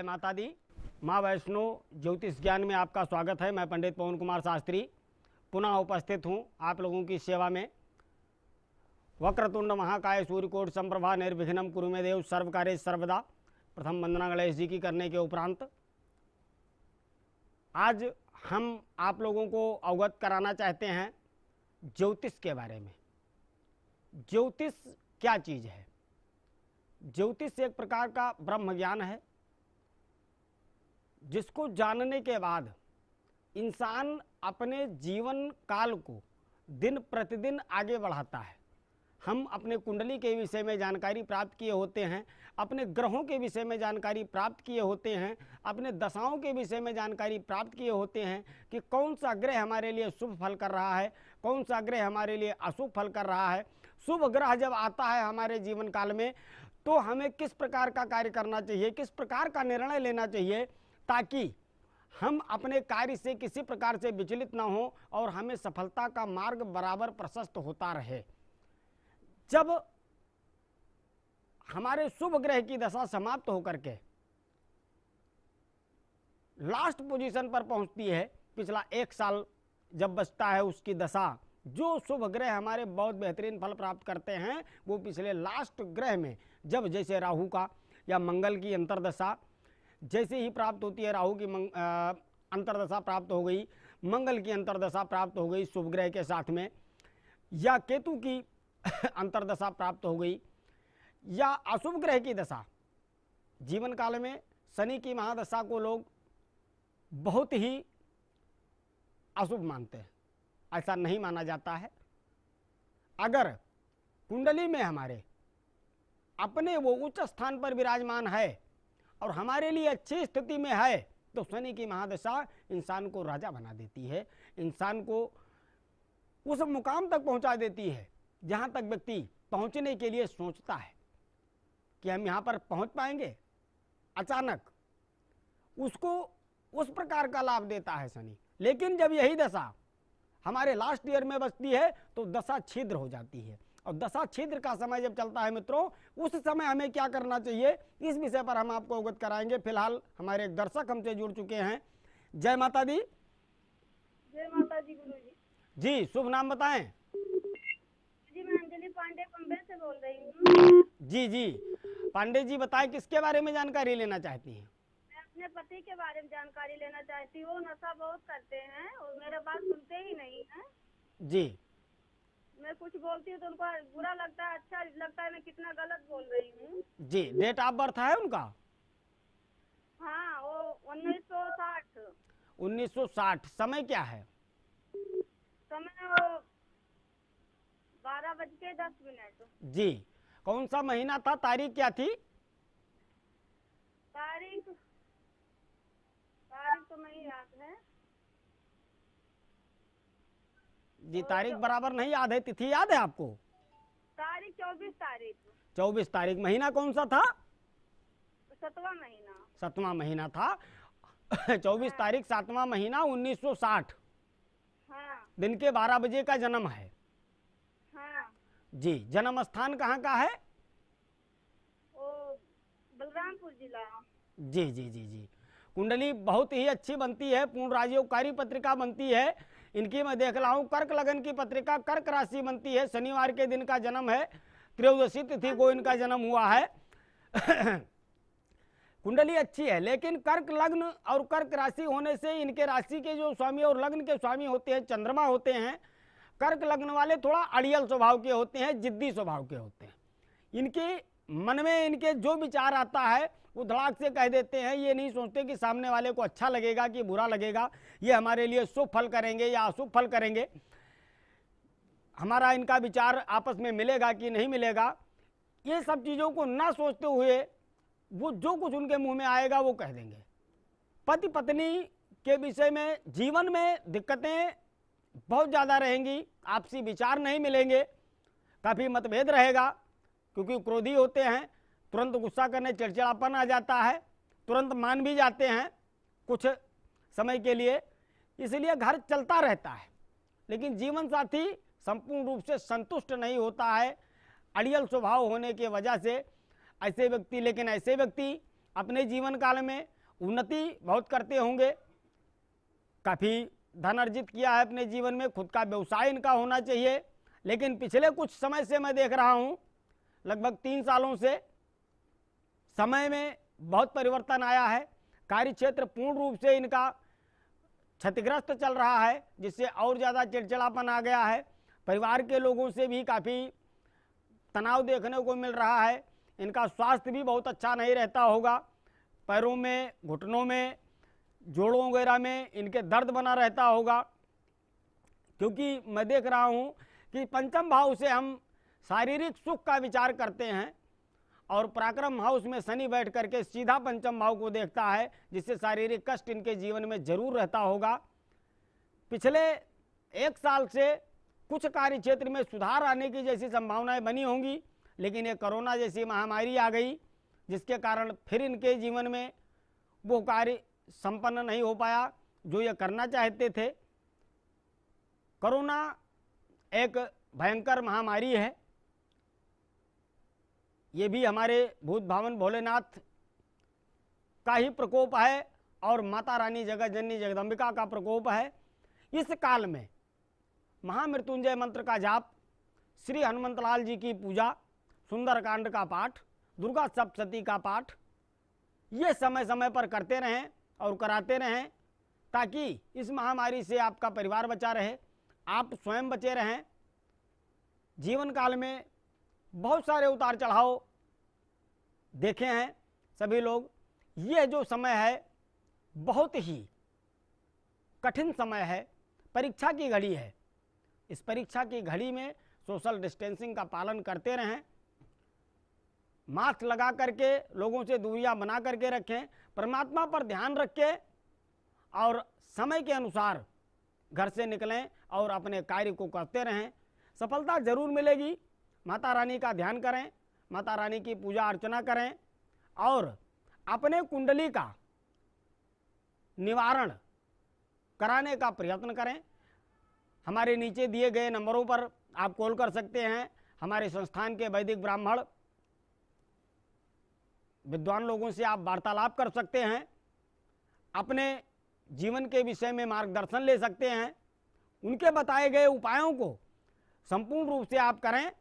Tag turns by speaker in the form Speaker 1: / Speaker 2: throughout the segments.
Speaker 1: जय माता दी। माँ वैष्णो ज्योतिष ज्ञान में आपका स्वागत है। मैं पंडित पवन कुमार शास्त्री पुनः उपस्थित हूँ आप लोगों की सेवा में। वक्रतुंड महाकाय सूर्यकोट संप्रभा निर्विघ्नं कुरु मे देव सर्वकार्य सर्वदा। प्रथम वंदना गणेश जी की करने के उपरांत आज हम आप लोगों को अवगत कराना चाहते हैं ज्योतिष के बारे में। ज्योतिष क्या चीज़ है? ज्योतिष एक प्रकार का ब्रह्म ज्ञान है जिसको जानने के बाद इंसान अपने जीवन काल को दिन प्रतिदिन आगे बढ़ाता है। हम अपने कुंडली के विषय में जानकारी प्राप्त किए होते हैं, अपने ग्रहों के विषय में जानकारी प्राप्त किए होते हैं, अपने दशाओं के विषय में जानकारी प्राप्त किए होते हैं कि कौन सा ग्रह हमारे लिए शुभ फल कर रहा है, कौन सा ग्रह हमारे लिए अशुभ फल कर रहा है। शुभ ग्रह जब आता है हमारे जीवन काल में तो हमें किस प्रकार का कार्य करना चाहिए, किस प्रकार का निर्णय लेना चाहिए ताकि हम अपने कार्य से किसी प्रकार से विचलित ना हो और हमें सफलता का मार्ग बराबर प्रशस्त होता रहे। जब हमारे शुभ ग्रह की दशा समाप्त होकर के लास्ट पोजीशन पर पहुंचती है, पिछला एक साल जब बचता है उसकी दशा, जो शुभ ग्रह हमारे बहुत बेहतरीन फल प्राप्त करते हैं वो पिछले लास्ट ग्रह में जब जैसे राहु का या मंगल की अंतर्दशा जैसे ही प्राप्त होती है, राहु की अंतर्दशा प्राप्त हो गई, मंगल की अंतर्दशा प्राप्त हो गई शुभ ग्रह के साथ में, या केतु की अंतर्दशा प्राप्त हो गई, या अशुभ ग्रह की दशा। जीवन काल में शनि की महादशा को लोग बहुत ही अशुभ मानते हैं, ऐसा नहीं माना जाता है। अगर कुंडली में हमारे अपने वो उच्च स्थान पर विराजमान है और हमारे लिए अच्छी स्थिति में है तो शनि की महादशा इंसान को राजा बना देती है, इंसान को उस मुकाम तक पहुंचा देती है जहां तक व्यक्ति पहुंचने के लिए सोचता है कि हम यहां पर पहुंच पाएंगे। अचानक उसको उस प्रकार का लाभ देता है शनि। लेकिन जब यही दशा हमारे लास्ट ईयर में बचती है तो दशा छिद्र हो जाती है, और दशा छिद्र का समय जब चलता है मित्रों, उस समय हमें क्या करना चाहिए इस विषय पर हम आपको अवगत कराएंगे। फिलहाल हमारे एक दर्शक हमसे जुड़ चुके हैं। जय माता दी।
Speaker 2: जय माता जी गुरु जी।
Speaker 1: जी शुभ नाम बताएं।
Speaker 2: जी मैं अंजलि पांडे बम्बे से बोल रही हूँ।
Speaker 1: जी पांडे जी बताएं किसके बारे में जानकारी लेना चाहती हैं?
Speaker 2: मैं अपने पति के बारे में जानकारी लेना चाहती हूँ। नशा बहुत करते हैं और मेरा बात सुनते ही नहीं है।
Speaker 1: जी
Speaker 2: मैं कुछ बोलती हूँ तो उनको बुरा लगता है, अच्छा लगता है मैं कितना गलत बोल रही हूँ।
Speaker 1: जी डेट ऑफ बर्थ है उनका?
Speaker 2: हाँ वो 1960।
Speaker 1: 1960। समय क्या है?
Speaker 2: समय वो 12:10।
Speaker 1: जी कौन सा महीना था, तारीख क्या थी?
Speaker 2: तारीख तो नहीं याद है
Speaker 1: जी, तारीख बराबर नहीं याद है, तिथि याद है आपको?
Speaker 2: तारीख 24 तारीख।
Speaker 1: 24 तारीख। महीना कौन सा था?
Speaker 2: 7वां महीना।
Speaker 1: 7वां महीना था। 24 तारीख 7वां महीना 1960।
Speaker 2: हाँ
Speaker 1: दिन के 12 बजे का जन्म है।
Speaker 2: हाँ।
Speaker 1: जी जन्म स्थान कहाँ का है?
Speaker 2: ओ बलरामपुर जिला।
Speaker 1: जी कुंडली बहुत ही अच्छी बनती है, पूर्ण राजयोगकारी पत्रिका बनती है इनकी। मैं देख रहा हूँ कर्क लगन की पत्रिका, कर्क राशि बनती है, शनिवार के दिन का जन्म है, त्रयोदशी तिथि को इनका जन्म हुआ है। कुंडली अच्छी है, लेकिन कर्क लग्न और कर्क राशि होने से इनके राशि के जो स्वामी और लग्न के स्वामी होते हैं चंद्रमा होते हैं, कर्क लग्न वाले थोड़ा अड़ियल स्वभाव के होते हैं, जिद्दी स्वभाव के होते हैं। इनके मन में इनके जो विचार आता है वो धड़ाक से कह देते हैं, ये नहीं सोचते कि सामने वाले को अच्छा लगेगा कि बुरा लगेगा, ये हमारे लिए शुभ फल करेंगे या अशुभ फल करेंगे, हमारा इनका विचार आपस में मिलेगा कि नहीं मिलेगा। ये सब चीज़ों को ना सोचते हुए वो जो कुछ उनके मुंह में आएगा वो कह देंगे। पति पत्नी के विषय में जीवन में दिक्कतें बहुत ज़्यादा रहेंगी, आपसी विचार नहीं मिलेंगे, काफ़ी मतभेद रहेगा क्योंकि क्रोधी होते हैं, तुरंत गुस्सा करने चिड़चिड़ापन आ जाता है, तुरंत मान भी जाते हैं कुछ समय के लिए, इसलिए घर चलता रहता है। लेकिन जीवन साथी संपूर्ण रूप से संतुष्ट नहीं होता है अड़ियल स्वभाव होने की वजह से। ऐसे व्यक्ति अपने जीवन काल में उन्नति बहुत करते होंगे, काफ़ी धन अर्जित किया है अपने जीवन में, खुद का व्यवसाय इनका होना चाहिए। लेकिन पिछले कुछ समय से मैं देख रहा हूँ, लगभग 3 सालों से समय में बहुत परिवर्तन आया है। कार्य क्षेत्र पूर्ण रूप से इनका क्षतिग्रस्त चल रहा है, जिससे और ज़्यादा चिड़चिड़ापन आ गया है। परिवार के लोगों से भी काफ़ी तनाव देखने को मिल रहा है। इनका स्वास्थ्य भी बहुत अच्छा नहीं रहता होगा, पैरों में, घुटनों में, जोड़ों वगैरह में इनके दर्द बना रहता होगा, क्योंकि मैं देख रहा हूँ कि पंचम भाव से हम शारीरिक सुख का विचार करते हैं और पराक्रम हाउस में शनि बैठ करके सीधा पंचम भाव को देखता है, जिससे शारीरिक कष्ट इनके जीवन में जरूर रहता होगा। पिछले 1 साल से कुछ कार्य क्षेत्र में सुधार आने की जैसी संभावनाएं बनी होंगी, लेकिन ये कोरोना जैसी महामारी आ गई, जिसके कारण फिर इनके जीवन में वो कार्य संपन्न नहीं हो पाया जो ये करना चाहते थे। कोरोना एक भयंकर महामारी है, ये भी हमारे भूत भावन भोलेनाथ का ही प्रकोप है और माता रानी जगत जननी जगदम्बिका का प्रकोप है। इस काल में महामृत्युंजय मंत्र का जाप, श्री हनुमंतलाल जी की पूजा, सुंदरकांड का पाठ, दुर्गा सप्तशती का पाठ, ये समय समय पर करते रहें और कराते रहें, ताकि इस महामारी से आपका परिवार बचा रहे, आप स्वयं बचे रहें। जीवन काल में बहुत सारे उतार चढ़ाव देखे हैं सभी लोग। ये जो समय है बहुत ही कठिन समय है, परीक्षा की घड़ी है। इस परीक्षा की घड़ी में सोशल डिस्टेंसिंग का पालन करते रहें, मास्क लगा करके लोगों से दूरियां बना करके रखें, परमात्मा पर ध्यान रखें और समय के अनुसार घर से निकलें और अपने कार्य को करते रहें। सफलता जरूर मिलेगी। माता रानी का ध्यान करें, माता रानी की पूजा अर्चना करें और अपने कुंडली का निवारण कराने का प्रयत्न करें। हमारे नीचे दिए गए नंबरों पर आप कॉल कर सकते हैं। हमारे संस्थान के वैदिक ब्राह्मण विद्वान लोगों से आप वार्तालाप कर सकते हैं, अपने जीवन के विषय में मार्गदर्शन ले सकते हैं। उनके बताए गए उपायों को संपूर्ण रूप से आप करें।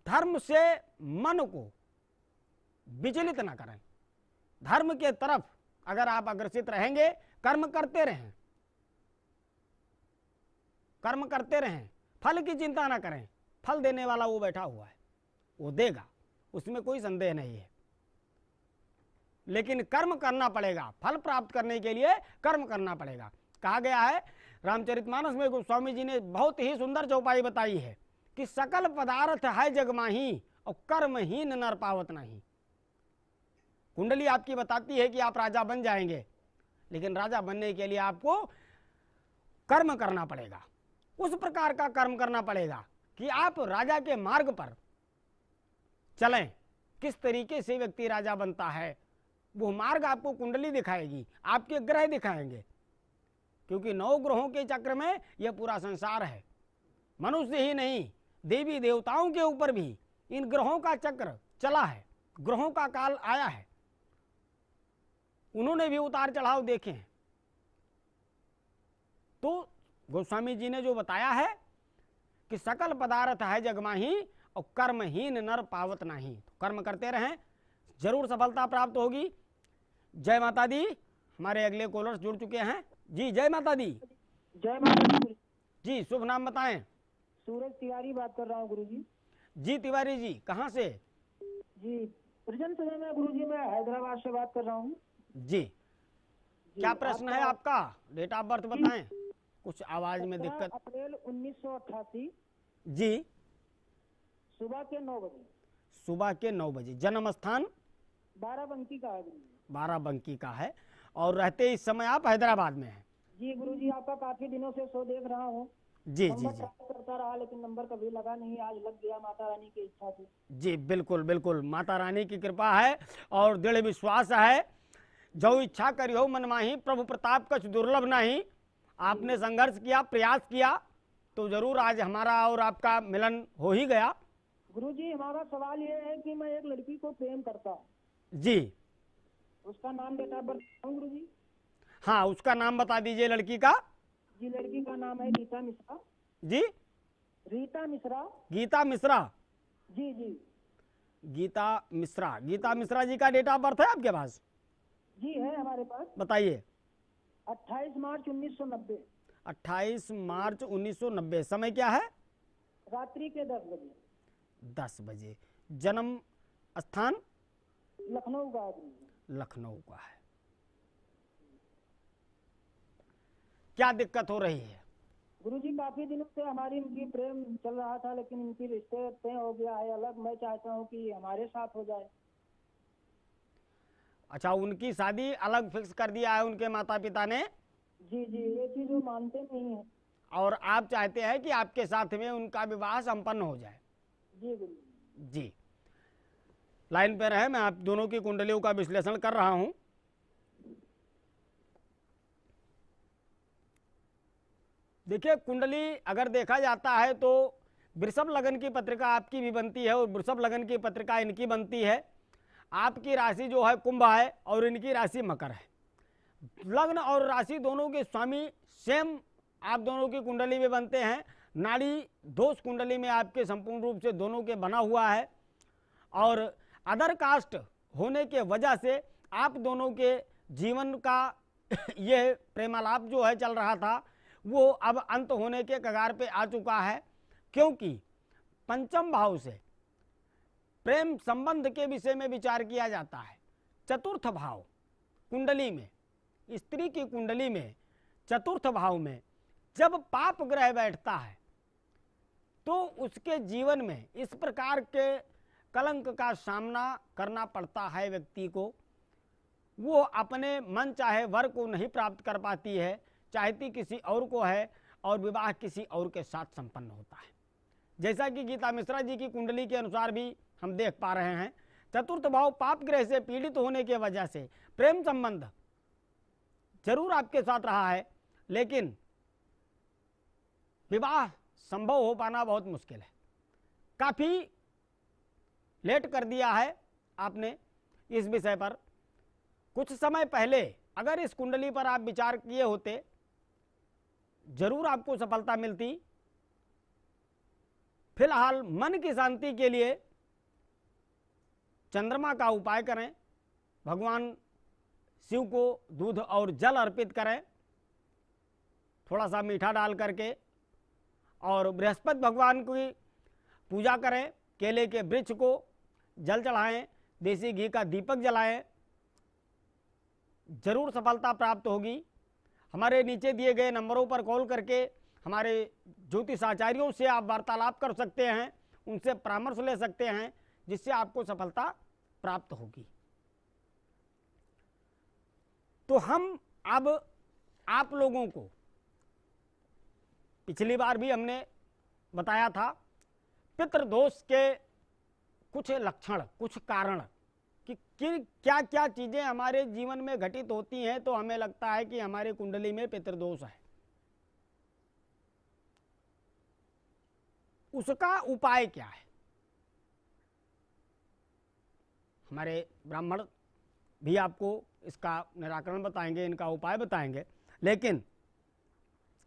Speaker 1: धर्म से मन को विचलित न करें। धर्म के तरफ अगर आप अग्रसित रहेंगे, कर्म करते रहें, कर्म करते रहें, फल की चिंता ना करें। फल देने वाला वो बैठा हुआ है, वो देगा, उसमें कोई संदेह नहीं है। लेकिन कर्म करना पड़ेगा, फल प्राप्त करने के लिए कर्म करना पड़ेगा। कहा गया है रामचरितमानस में गोस्वामी जी ने बहुत ही सुंदर चौपाई बताई है कि सकल पदार्थ है जग माही और कर्महीन नर पावत नहीं। कुंडली आपकी बताती है कि आप राजा बन जाएंगे, लेकिन राजा बनने के लिए आपको कर्म करना पड़ेगा। उस प्रकार का कर्म करना पड़ेगा कि आप राजा के मार्ग पर चलें। किस तरीके से व्यक्ति राजा बनता है वो मार्ग आपको कुंडली दिखाएगी, आपके ग्रह दिखाएंगे, क्योंकि 9 ग्रहों के चक्र में यह पूरा संसार है। मनुष्य ही नहीं, देवी देवताओं के ऊपर भी इन ग्रहों का चक्र चला है, ग्रहों का काल आया है, उन्होंने भी उतार चढ़ाव देखे हैं। तो गोस्वामी जी ने जो बताया है कि सकल पदार्थ है जगमाही और कर्महीन नर पावत नहीं। तो कर्म करते रहें, जरूर सफलता प्राप्त होगी। जय माता दी। हमारे अगले कॉलर्स जुड़ चुके हैं। जी जय माता दी।
Speaker 3: जय माता दी।
Speaker 1: जी शुभ नाम बताएं।
Speaker 3: सूरज तिवारी बात कर रहा हूँ गुरुजी।
Speaker 1: जी तिवारी जी, कहाँ से?
Speaker 3: जी प्रेजेंट समय में गुरुजी मैं हैदराबाद से बात कर रहा हूँ।
Speaker 1: जी क्या प्रश्न है आपका? डेट ऑफ बर्थ बताएं। कुछ आवाज में दिक्कत।
Speaker 3: अप्रैल 1988
Speaker 1: जी
Speaker 3: सुबह के 9 बजे।
Speaker 1: सुबह के 9 बजे। जन्म स्थान?
Speaker 3: बाराबंकी का है गुरुजी।
Speaker 1: बाराबंकी का है और रहते इस समय आप हैदराबाद में हैं?
Speaker 3: जी गुरुजी आपका काफी दिनों से शो देख रहा हूँ।
Speaker 1: जी जी
Speaker 3: नंबर
Speaker 1: जी
Speaker 3: ट्राई करता रहा लेकिन नंबर कभी लगा नहीं, आज लग गया माता रानी की इच्छा से।
Speaker 1: जी बिल्कुल बिल्कुल, माता रानी की कृपा है और दृढ़ विश्वास है। जो इच्छा करियो मन माही, प्रभु प्रताप कछ दुर्लभ नहीं। आपने संघर्ष किया, प्रयास किया, तो जरूर आज हमारा और आपका मिलन हो ही गया।
Speaker 3: गुरुजी हमारा सवाल ये है कि मैं एक लड़की को प्रेम करता हूँ।
Speaker 1: जी
Speaker 3: उसका नाम डेट ऑफ बर्थ गुरु जी?
Speaker 1: हाँ, उसका नाम बता दीजिए लड़की का।
Speaker 3: जी, लड़की का नाम है रीता मिश्रा।
Speaker 1: जी,
Speaker 3: रीता मिश्रा।
Speaker 1: गीता मिश्रा।
Speaker 3: जी जी
Speaker 1: गीता मिश्रा, गीता मिश्रा जी का डेट ऑफ बर्थ है आपके पास?
Speaker 3: जी, है हमारे पास।
Speaker 1: बताइए।
Speaker 3: 28 मार्च 1990।
Speaker 1: 28 मार्च 1990। समय क्या है?
Speaker 3: रात्रि के 10 बजे।
Speaker 1: 10 बजे। जन्म स्थान?
Speaker 3: लखनऊ का है गुरु जी।
Speaker 1: लखनऊ का है। क्या दिक्कत हो रही है?
Speaker 3: गुरुजी, काफी दिनों से हमारी इनकी प्रेम चल रहा था, लेकिन इनकी रिश्ते तय हो गया है अलग। मैं चाहता हूँ कि हमारे साथ हो जाए।
Speaker 1: अच्छा, उनकी शादी अलग फिक्स कर दिया है उनके माता पिता ने,
Speaker 3: जी जी, ये चीज वो मानते नहीं है।
Speaker 1: और आप चाहते हैं कि आपके साथ में उनका विवाह संपन्न हो जाए।
Speaker 3: जी गुरु
Speaker 1: जी, लाइन पे रहे, मैं आप दोनों की कुंडलियों का विश्लेषण कर रहा हूं। देखिए, कुंडली अगर देखा जाता है तो वृषभ लगन की पत्रिका आपकी भी बनती है और वृषभ लगन की पत्रिका इनकी बनती है। आपकी राशि जो है कुंभ है और इनकी राशि मकर है। लग्न और राशि दोनों के स्वामी सेम आप दोनों की कुंडली में बनते हैं। नाड़ी दोष कुंडली में आपके संपूर्ण रूप से दोनों के बना हुआ है, और अदर कास्ट होने के वजह से आप दोनों के जीवन का यह प्रेमालाप जो है चल रहा था वो अब अंत होने के कगार पे आ चुका है, क्योंकि पंचम भाव से प्रेम संबंध के विषय में विचार किया जाता है। चतुर्थ भाव कुंडली में, स्त्री की कुंडली में चतुर्थ भाव में जब पाप ग्रह बैठता है तो उसके जीवन में इस प्रकार के कलंक का सामना करना पड़ता है व्यक्ति को। वो अपने मन चाहे वर को नहीं प्राप्त कर पाती है, चाहती किसी और को है, और विवाह किसी और के साथ संपन्न होता है। जैसा कि गीता मिश्रा जी की कुंडली के अनुसार भी हम देख पा रहे हैं, चतुर्थ भाव पाप ग्रह से पीड़ित होने के वजह से प्रेम संबंध जरूर आपके साथ रहा है, लेकिन विवाह संभव हो पाना बहुत मुश्किल है। काफी लेट कर दिया है आपने इस विषय पर। कुछ समय पहले अगर इस कुंडली पर आप विचार किए होते जरूर आपको सफलता मिलती। फिलहाल मन की शांति के लिए चंद्रमा का उपाय करें, भगवान शिव को दूध और जल अर्पित करें थोड़ा सा मीठा डाल करके, और बृहस्पति भगवान की पूजा करें, केले के वृक्ष को जल चढ़ाएं, देसी घी का दीपक जलाएं, जरूर सफलता प्राप्त होगी। हमारे नीचे दिए गए नंबरों पर कॉल करके हमारे ज्योतिष आचार्यों से आप वार्तालाप कर सकते हैं, उनसे परामर्श ले सकते हैं, जिससे आपको सफलता प्राप्त होगी। तो हम अब आप लोगों को पिछली बार भी हमने बताया था पितृदोष के कुछ लक्षण, कुछ कारण कि क्या क्या चीजें हमारे जीवन में घटित होती हैं तो हमें लगता है कि हमारे कुंडली में पितृदोष है। उसका उपाय क्या है? हमारे ब्राह्मण भी आपको इसका निराकरण बताएंगे, इनका उपाय बताएंगे, लेकिन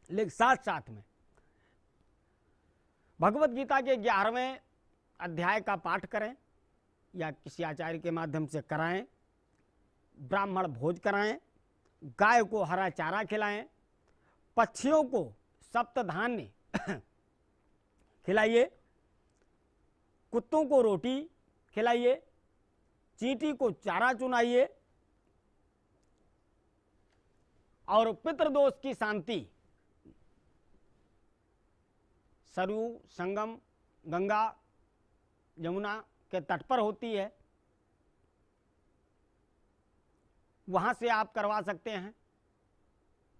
Speaker 1: साथ साथ में भगवत गीता के 11वें अध्याय का पाठ करें या किसी आचार्य के माध्यम से कराएं, ब्राह्मण भोज कराएं, गाय को हरा चारा खिलाएं, पक्षियों को सप्तधान्य खिलाइए, कुत्तों को रोटी खिलाइए, चींटी को चारा चुनाइए, और पितृदोष की शांति सरयू संगम गंगा यमुना के तट पर होती है, वहां से आप करवा सकते हैं।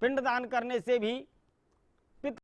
Speaker 1: पिंडदान करने से भी